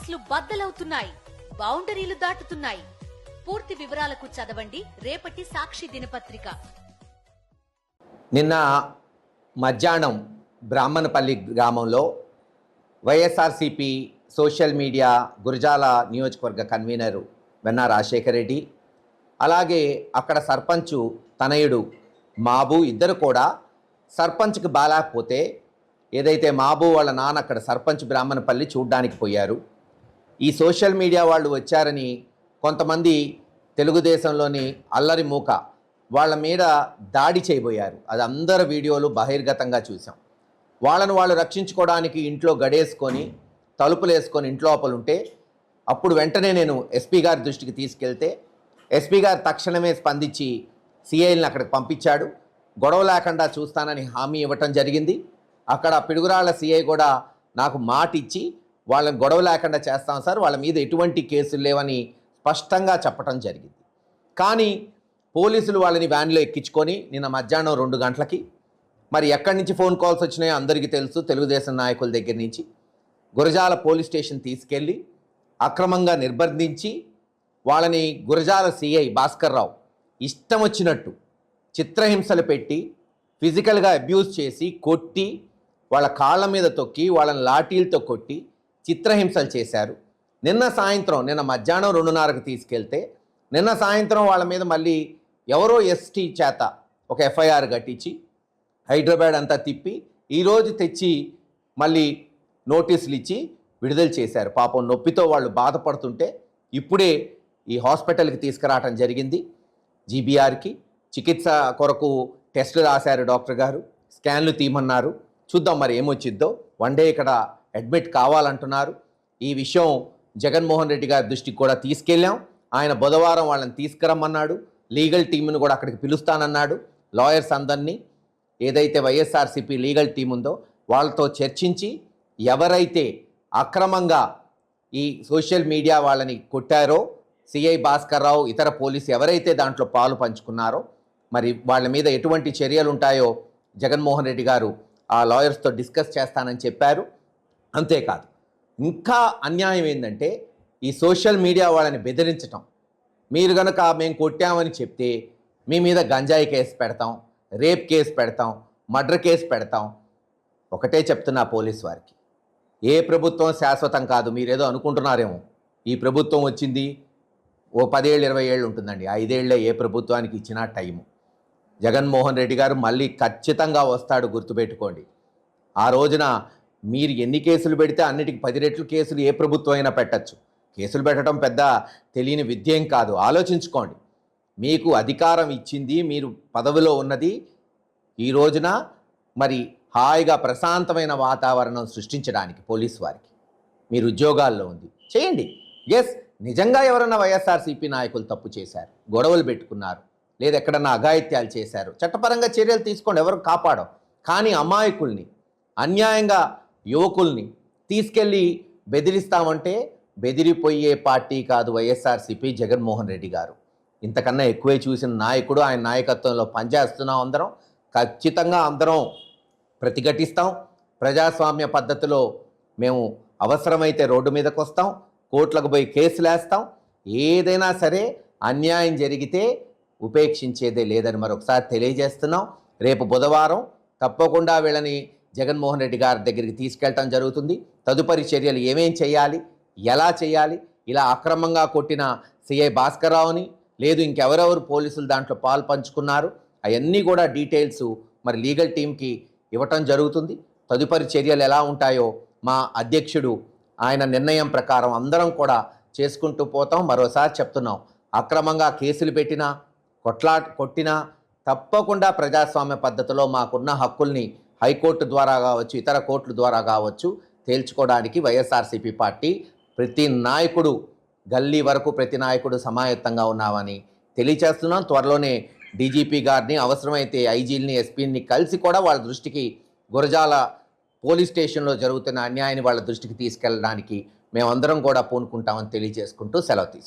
కేసులు బద్దలవుతున్నాయి, బౌండరీలు దాటుతున్నాయి. పూర్తి వివరాలకు చదవండి రేపటి సాక్షి దినపత్రిక. నిన్న మధ్యాహ్నం బ్రాహ్మణపల్లి గ్రామంలో వైఎస్ఆర్సీపీ సోషల్ మీడియా గురజాల నియోజకవర్గ కన్వీనరు వెన్నా రాజశేఖర రెడ్డి, అలాగే అక్కడ సర్పంచు తనయుడు మాబు ఇద్దరు కూడా సర్పంచ్కి బాలేకపోతే ఏదైతే మాబు వాళ్ళ నాన్న అక్కడ సర్పంచ్ బ్రాహ్మణపల్లి చూడ్డానికి పోయారు. ఈ సోషల్ మీడియా వాళ్ళు వచ్చారని కొంతమంది తెలుగుదేశంలోని అల్లరి మూక వాళ్ళ మీద దాడి చేయబోయారు. అది అందరు వీడియోలు బహిర్గతంగా చూసాం. వాళ్ళను వాళ్ళు రక్షించుకోవడానికి ఇంట్లో గడేసుకొని తలుపులు వేసుకొని ఇంట్లోపలుంటే అప్పుడు వెంటనే నేను ఎస్పీ గారి దృష్టికి తీసుకెళ్తే ఎస్పీ గారు తక్షణమే స్పందించి సిఐల్ని అక్కడికి పంపించాడు. గొడవ లేకుండా చూస్తానని హామీ ఇవ్వటం జరిగింది. అక్కడ పిడుగురాళ్ల సిఐ కూడా నాకు మాట ఇచ్చి వాళ్ళని గొడవ లేకుండా చేస్తాం సార్, వాళ్ళ మీద ఎటువంటి కేసులు లేవని స్పష్టంగా చెప్పడం జరిగింది. కానీ పోలీసులు వాళ్ళని వ్యాన్లో ఎక్కించుకొని నిన్న మధ్యాహ్నం 2 గంటలకి మరి ఎక్కడి నుంచి ఫోన్ కాల్స్ వచ్చినాయో అందరికీ తెలుసు, తెలుగుదేశం నాయకుల దగ్గర నుంచి గురజాల పోలీస్ స్టేషన్ తీసుకెళ్ళి అక్రమంగా నిర్బంధించి వాళ్ళని గురజాల సిఐ భాస్కర్ రావు ఇష్టం వచ్చినట్టు చిత్రహింసలు పెట్టి ఫిజికల్గా అబ్యూజ్ చేసి కొట్టి వాళ్ళ కాళ్ళ మీద తొక్కి వాళ్ళని లాఠీలతో కొట్టి చిత్రహింసలు చేశారు. నిన్న మధ్యాహ్నం 2:30కి తీసుకెళ్తే నిన్న సాయంత్రం వాళ్ళ మీద మళ్ళీ ఎవరో ఎస్టీ చేత ఒక ఎఫ్ఐఆర్ కట్టించి హైదరాబాద్ అంతా తిప్పి ఈరోజు తెచ్చి మళ్ళీ నోటీసులు ఇచ్చి విడుదల చేశారు. పాపం నొప్పితో వాళ్ళు బాధపడుతుంటే ఇప్పుడే ఈ హాస్పిటల్కి తీసుకురావటం జరిగింది. జీబీఆర్కి చికిత్స కొరకు టెస్టులు రాశారు డాక్టర్ గారు, స్కాన్లు తీయమన్నారు. చూద్దాం మరి ఏమొచ్చిద్దో. 1 డే ఇక్కడ అడ్మిట్ కావాలంటున్నారు. ఈ విషయం జగన్మోహన్ రెడ్డి గారి దృష్టికి కూడా తీసుకెళ్ళాం. ఆయన బుధవారం వాళ్ళని తీసుకురమ్మన్నాడు. లీగల్ టీంను కూడా అక్కడికి పిలుస్తానన్నాడు. లాయర్స్ అందరినీ, ఏదైతే వైఎస్ఆర్సీపీ లీగల్ టీం ఉందో వాళ్ళతో చర్చించి ఎవరైతే అక్రమంగా ఈ సోషల్ మీడియా వాళ్ళని కొట్టారో, సిఐ భాస్కర్ రావు ఇతర పోలీసు ఎవరైతే దాంట్లో పాలు పంచుకున్నారో మరి వాళ్ళ మీద ఎటువంటి చర్యలు ఉంటాయో జగన్మోహన్ రెడ్డి గారు ఆ లాయర్స్తో డిస్కస్ చేస్తానని చెప్పారు. అంతేకాదు ఇంకా అన్యాయం ఏంటంటే ఈ సోషల్ మీడియా వాళ్ళని బెదిరించటం. మీరు కనుక మేము కొట్టామని చెప్తే మీ మీద గంజాయి కేసు పెడతాం, రేప్ కేసు పెడతాం, మర్డర్ కేసు పెడతాం. ఒకటే చెప్తున్నా పోలీస్ వారికి, ఏ ప్రభుత్వం శాశ్వతం కాదు. మీరేదో అనుకుంటున్నారేమో, ఈ ప్రభుత్వం వచ్చింది ఓ 10 ఏళ్ళు 20 ఏళ్ళు ఉంటుందండి. 5 ఏళ్లే ఏ ప్రభుత్వానికి ఇచ్చినా టైము. జగన్మోహన్ రెడ్డి గారు మళ్ళీ ఖచ్చితంగా వస్తాడు, గుర్తుపెట్టుకోండి. ఆ రోజున మీరు ఎన్ని కేసులు పెడితే అన్నిటికీ 10 రెట్లు కేసులు ఏ ప్రభుత్వం అయినా పెట్టచ్చు. కేసులు పెట్టడం పెద్ద తెలియని విద్యేం కాదు. ఆలోచించుకోండి. మీకు అధికారం ఇచ్చింది, మీరు పదవిలో ఉన్నది ఈ రోజున మరి హాయిగా ప్రశాంతమైన వాతావరణం సృష్టించడానికి పోలీసు వారికి. మీరు ఉద్యోగాల్లో ఉంది, చేయండి. ఎస్, నిజంగా ఎవరన్నా వైఎస్ఆర్సీపీ నాయకులు తప్పు చేశారు, గొడవలు పెట్టుకున్నారు, లేదా ఎక్కడన్నా అఘాయిత్యాలు చేశారు, చట్టపరంగా చర్యలు తీసుకోండి, ఎవరు కాపాడం. కానీ అమాయకుల్ని, అన్యాయంగా యువకుల్ని తీసుకెళ్ళి బెదిరిస్తామంటే బెదిరిపోయే పార్టీ కాదు వైఎస్ఆర్సీపీ, జగన్మోహన్ రెడ్డి గారు. ఇంతకన్నా ఎక్కువే చూసిన నాయకుడు. ఆయన నాయకత్వంలో పనిచేస్తున్నాం. అందరం ఖచ్చితంగా అందరం ప్రతిఘటిస్తాం. ప్రజాస్వామ్య పద్ధతిలో మేము అవసరమైతే రోడ్డు మీదకి వస్తాం, కోర్టులకు పోయి కేసులు వేస్తాం. ఏదైనా సరే అన్యాయం జరిగితే ఉపేక్షించేదే లేదని మరొకసారి తెలియజేస్తున్నాం. రేపు బుధవారం తప్పకుండా వీళ్ళని జగన్మోహన్ రెడ్డి గారి దగ్గరికి తీసుకెళ్ళటం జరుగుతుంది. తదుపరి చర్యలు ఏమేం చేయాలి, ఎలా చేయాలి, ఇలా అక్రమంగా కొట్టిన సిఐ భాస్కర్ రావుని, లేదు ఇంకెవరెవరు పోలీసులు దాంట్లో పాలు పంచుకున్నారు, అవన్నీ కూడా డీటెయిల్స్ మరి లీగల్ టీంకి ఇవ్వటం జరుగుతుంది. తదుపరి చర్యలు ఎలా ఉంటాయో మా అధ్యక్షుడు ఆయన నిర్ణయం ప్రకారం అందరం కూడా చేసుకుంటూ పోతాం. మరోసారి చెప్తున్నాం, అక్రమంగా కేసులు పెట్టినా కొట్టినా తప్పకుండా ప్రజాస్వామ్య పద్ధతిలో మాకున్న హక్కుల్ని హైకోర్టు ద్వారా కావచ్చు, ఇతర కోర్టుల ద్వారా కావచ్చు తేల్చుకోవడానికి వైఎస్ఆర్సీపీ పార్టీ ప్రతి నాయకుడు, గల్లీ వరకు ప్రతి నాయకుడు సమాయత్తంగా ఉన్నామని తెలియచేస్తున్నాం. త్వరలోనే డీజీపీ గారిని, అవసరమైతే ఐజీలని, ఎస్పీని కలిసి కూడా వాళ్ళ దృష్టికి, గురజాల పోలీస్ స్టేషన్లో జరుగుతున్న అన్యాయాన్ని వాళ్ళ దృష్టికి తీసుకెళ్ళడానికి మేమందరం కూడా పూనుకుంటామని తెలియజేసుకుంటూ సెలవు తీసుకుంటాం.